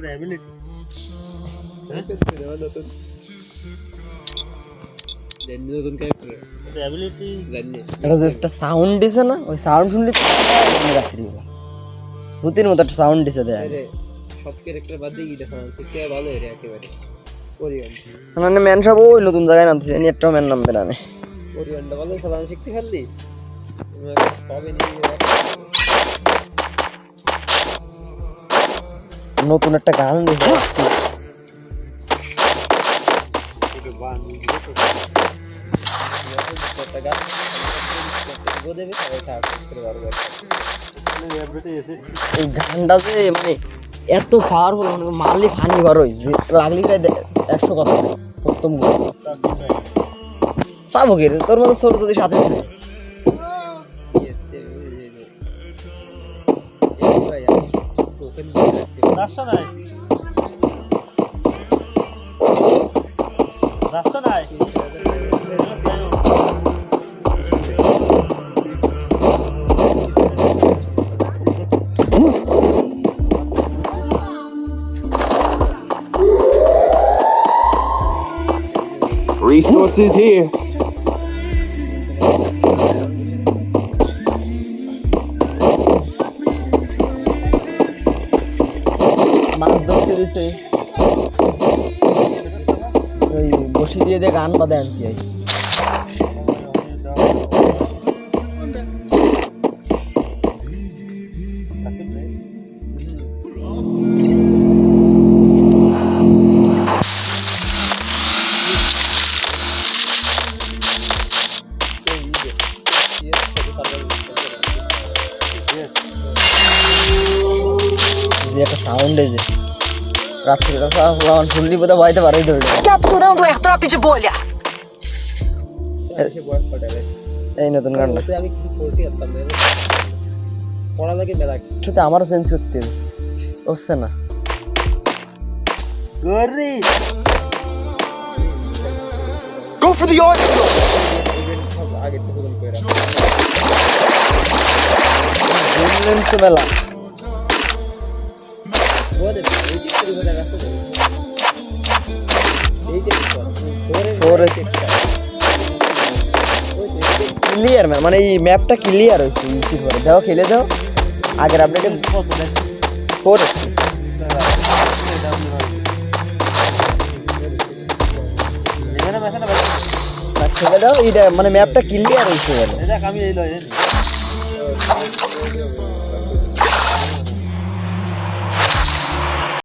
রেবিলিটি নতুন ক্যারেক্টার রেবিলিটি জানি এটা যে একটা সাউন্ড দিছে না ওই সাউন্ড শুনলে রাত্রিবেলা ভূতের মতো একটা সাউন্ড দিছে দেয় সব ক্যারেক্টার বাদ দিয়ে দেখা শিখতে ভালো এর একেবারে কোরিয়ান মানে ম্যান সব ওই নতুন জায়গায় নামতেছে নি একটা ম্যান নামবে না কোরিয়ানটা ভালো সালাম শিখতে খালি কবে নিয়ে নতুন একটা গান দিছে এটা বান একটা গান দেবে সবাই থাক করে পারবে এই গানটা যে মানে এত পাওয়ারফুল মানে মারলি ফানি বার হইছে লাগলি প্রায় 100 কথা প্রথম পাবো কি তোর মতো ছোট যদি সাথে থাকে Resources here. মাছ ধরতে দিছে ওই বসি দিয়ে দিয়ে গান বাদে আনতে হয় একটা সাউন্ড আছে রাত্রিবেলা সাউন্ড শুনলি বোধহয় বাড়িতে বাড়ি ধরে Capturando airdrop de bolha. এই নতুন গানটা আমি কিছু করতে পারতাম না পড়া লাগে মেলা কিছুতে আমারও চেঞ্জ করতে হবে হচ্ছে না গরি Go for the oil. আগে থেকে বল কইরা বললেন তো মেলা ওদের এই দিকে বলে রাখো এই যে ওরে ক্লিয়ার মানে এই ম্যাপটা ক্লিয়ার হয়েছে ইউসি করে দাও খেলে দাও আগের আপডেটে ফোর খেলে দাও এইটা মানে ম্যাপটা ক্লিয়ার হয়েছে আমি এই লয়